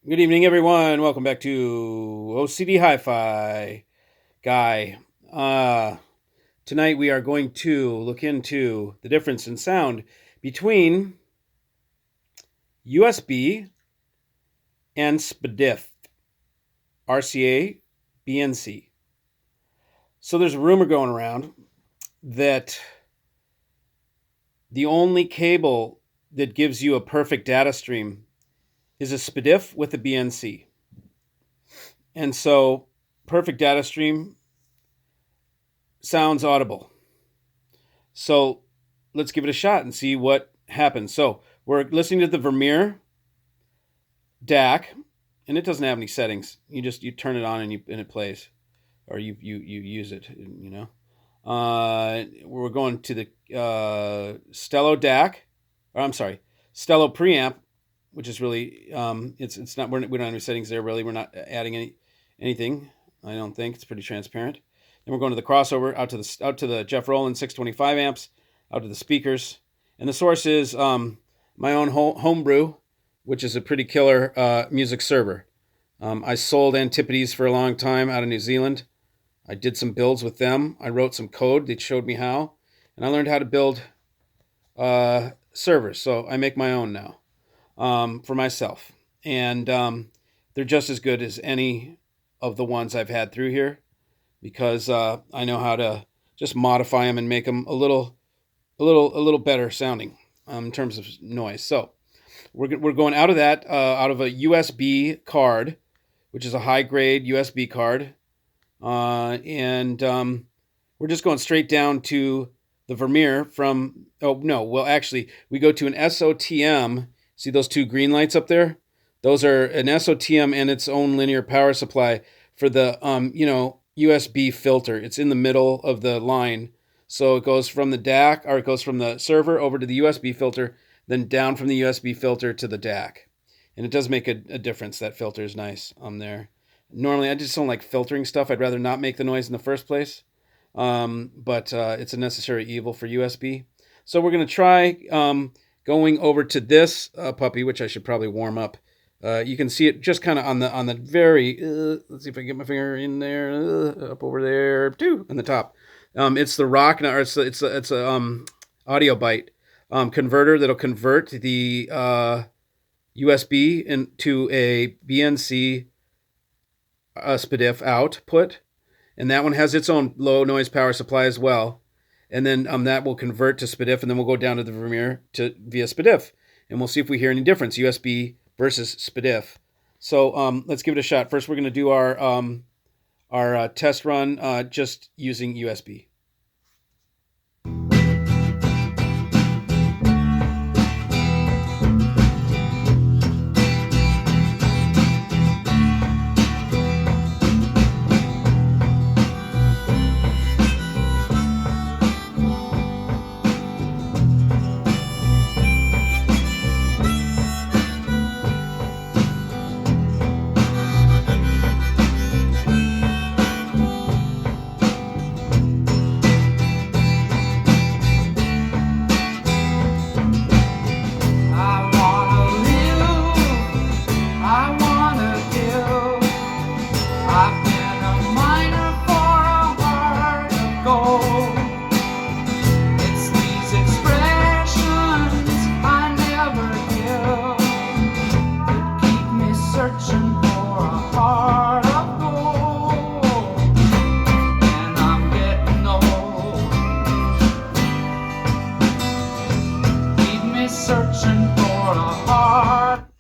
Good evening, everyone. Welcome back to OCD Hi-Fi Guy. Tonight we are going to look into the difference in sound between USB and Spdif RCA BNC. So there's a rumor going around that the only cable that gives you a perfect data stream is a Spdif with a BNC. And so perfect data stream sounds audible. So let's give it a shot and see what happens. So we're listening to the Vermeer DAC, and it doesn't have any settings. You turn it on and it plays, or you use it. We're going to the Stello DAC, or I'm sorry, Stello preamp, which is really it's not we don't have any settings there really. We're not adding anything. I don't think it's pretty transparent. Then we're going to the crossover out to the Jeff Rowland 625 amps, out to the speakers, and the source is my own homebrew, which is a pretty killer music server. I sold Antipodes for a long time out of New Zealand. I did some builds with them. I wrote some code. They showed me how, and I learned how to build servers. So I make my own now for myself, and they're just as good as any of the ones I've had through here, because I know how to just modify them and make them a little better sounding in terms of noise. So we're going out of that out of a USB card, which is a high grade USB card, and we're just going straight down to the Vermeer from. Oh no, well actually we go to an SOTM. See those two green lights up there? Those are an SOTM and its own linear power supply for the USB filter. It's in the middle of the line. So it goes from the DAC, or it goes from the server over to the USB filter, then down from the USB filter to the DAC. And it does make a difference. That filter is nice on there. Normally, I just don't like filtering stuff. I'd rather not make the noise in the first place. But it's a necessary evil for USB. So we're going to try going over to this puppy, which I should probably warm up. You can see it just kind of on the very. Let's see if I can get my finger in there, up over there, too, on the top. It's the rock, or it's a AudioByte converter that'll convert the USB into a BNC Spdif output, and that one has its own low noise power supply as well. And then that will convert to Spdif, and then we'll go down to the Vermeer via Spdif, and we'll see if we hear any difference, USB versus Spdif. So let's give it a shot. First, we're going to do our test run just using USB.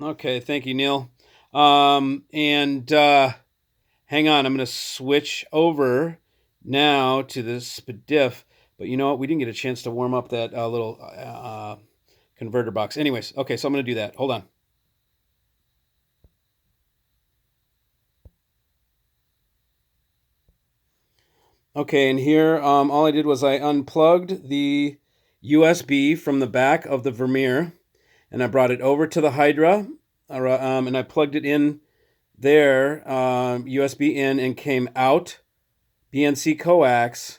Okay, thank you, Neil. And hang on, I'm going to switch over now to the Spdif. But you know what? We didn't get a chance to warm up that little converter box. Anyways, okay, so I'm going to do that. Hold on. Okay, and here all I did was I unplugged the USB from the back of the Vermeer, and I brought it over to the Hydra, and I plugged it in there, USB in, and came out BNC coax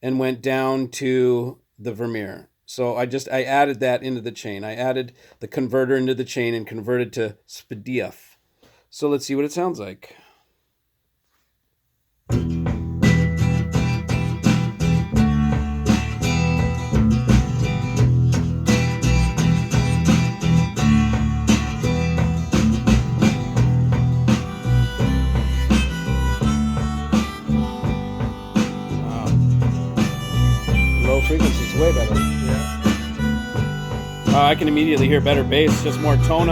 and went down to the Vermeer. So I added that into the chain. I added the converter into the chain and converted to Spdif. So let's see what it sounds like. Low frequency is way better. Yeah. I can immediately hear better bass, just more tone.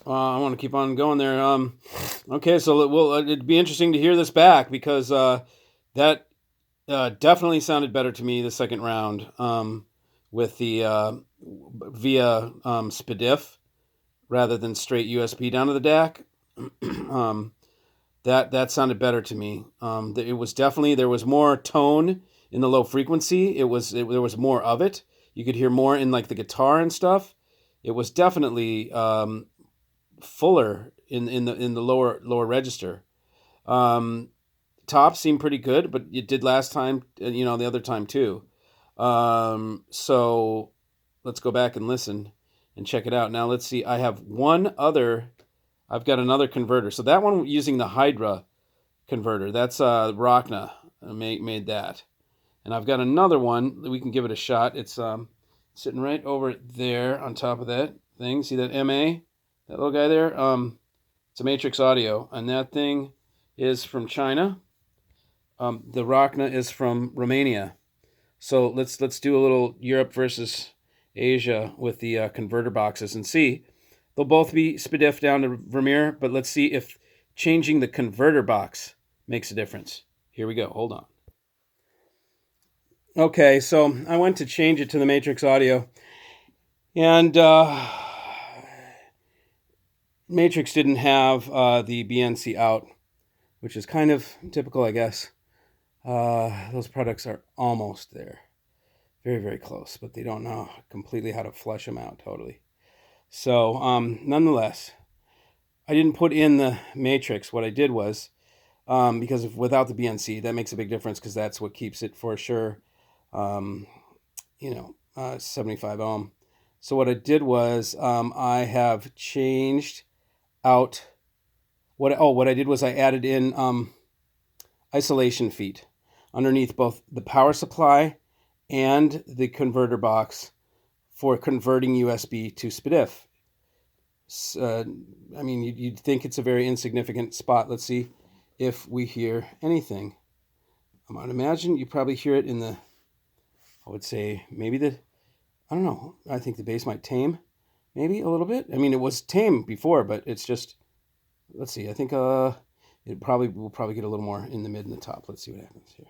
I want to keep on going there. Okay, so it'd be interesting to hear this back, because that definitely sounded better to me the second round with the via Spdif rather than straight USB down to the DAC. That sounded better to me. It was definitely, there was more tone in the low frequency. There was more of it. You could hear more in like the guitar and stuff. It was definitely fuller in the lower register. Top seemed pretty good, but it did last time, the other time too. So let's go back and listen and check it out. Now let's see. I've got another converter. So that one using the Hydra converter. That's Rockna made that. And I've got another one that we can give it a shot. It's sitting right over there on top of that thing. See that MA? That little guy there? It's a Matrix Audio, and that thing is from China. The Rockna is from Romania. So let's do a little Europe versus Asia with the converter boxes and see. They'll both be Spdif down to Vermeer, but let's see if changing the converter box makes a difference. Here we go. Hold on. Okay, so I went to change it to the Matrix Audio, and Matrix didn't have the BNC out, which is kind of typical, I guess. Those products are almost there. Very, very close, but they don't know completely how to flush them out totally. So, nonetheless, I didn't put in the Matrix. What I did was, because without the BNC, that makes a big difference, because that's what keeps it for sure, 75 ohm. So what I did was, I have changed out, what I did was I added in isolation feet underneath both the power supply and the converter box for converting USB to Spdif. I mean, you'd think it's a very insignificant spot. Let's see if we hear anything. I might imagine you probably hear it in the, I would say maybe I don't know. I think the bass might tame maybe a little bit. I mean, it was tame before, but it's just, let's see. I think we'll probably get a little more in the mid and the top. Let's see what happens here.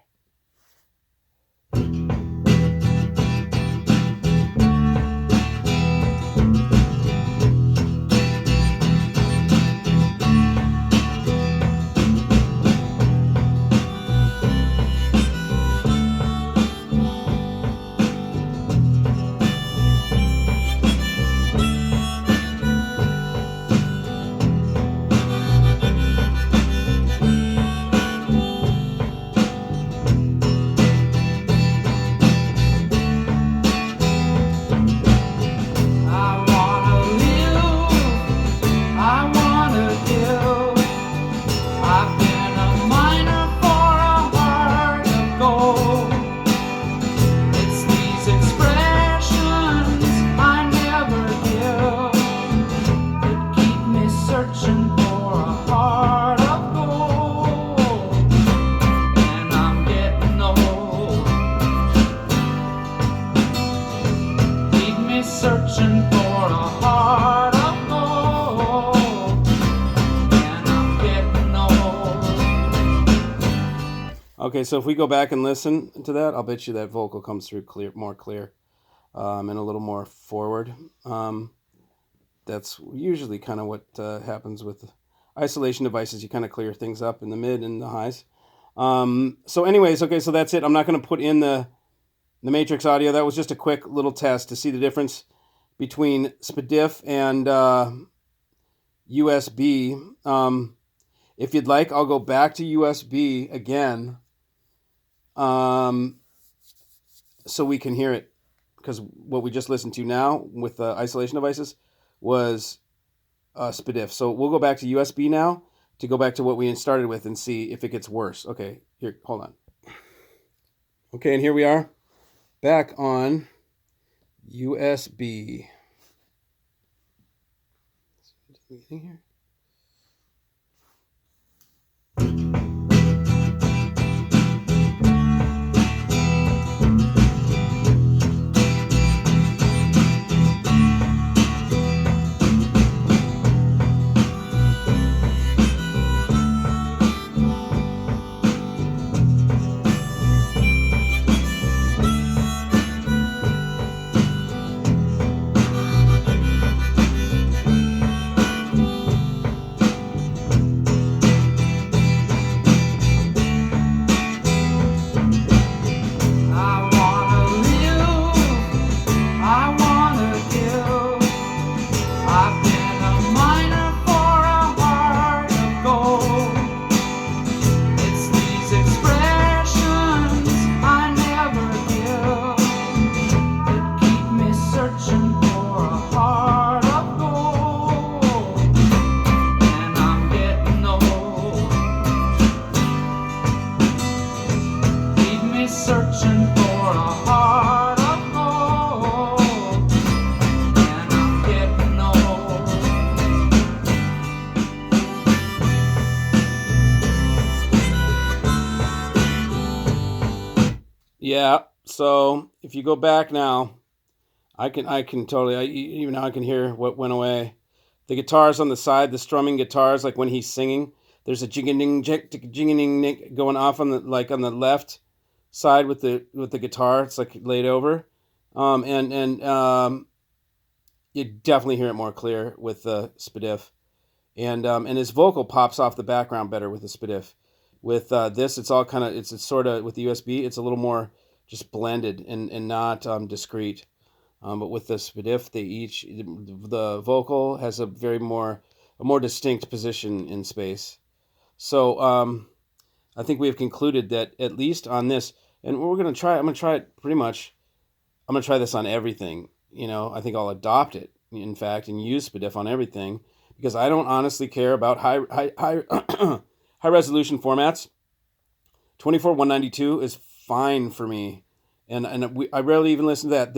searching for a heart of gold, and I'm getting old. Okay, so if we go back and listen to that, I'll bet you that vocal comes through more clear, and a little more forward. That's usually kind of what happens with isolation devices. You kind of clear things up in the mid and the highs. So anyways, okay, so that's it. I'm not going to put in the matrix audio. That was just a quick little test to see the difference between Spdif and USB. If you'd like, I'll go back to USB again, so we can hear it, because what we just listened to now with the isolation devices was Spdif. So we'll go back to USB now to go back to what we started with and see if it gets worse. Okay, here, hold on. Okay, and here we are back on USB. Anything here? Yeah, so if you go back now, I can totally, even now I can hear what went away. The guitars on the side, the strumming guitars, like when he's singing, there's a jinging going off on the left side with the guitar. It's like laid over, and you definitely hear it more clear with the Spdif, and his vocal pops off the background better with the Spdif. With this, it's all kind of it's sort of with the USB, it's a little more just blended and not discrete. But with the Spdif, the vocal has a more distinct position in space. So I think we have concluded that at least on this, and I'm going to try it pretty much. I'm going to try this on everything. I think I'll adopt it, in fact, and use Spdif on everything, because I don't honestly care about high high resolution formats. 24:192 is fine for me. And I rarely even listen to that.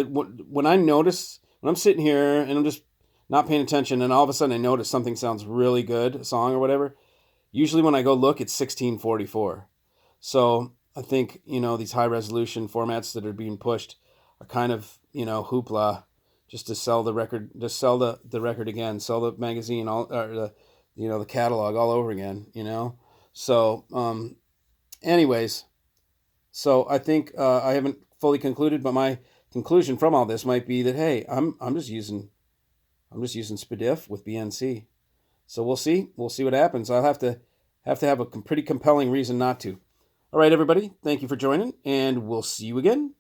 When I'm sitting here and I'm just not paying attention, and all of a sudden I notice something sounds really good, a song or whatever, usually when I go look, it's 1644. So I think, these high resolution formats that are being pushed are kind of, hoopla, just to sell the record, the record again, sell the magazine, or the catalog all over again, So, anyways, so I think I haven't fully concluded, but my conclusion from all this might be that, hey, I'm just using Spdif with BNC. So we'll see what happens. I'll have to have a pretty compelling reason not to. All right, everybody, thank you for joining, and we'll see you again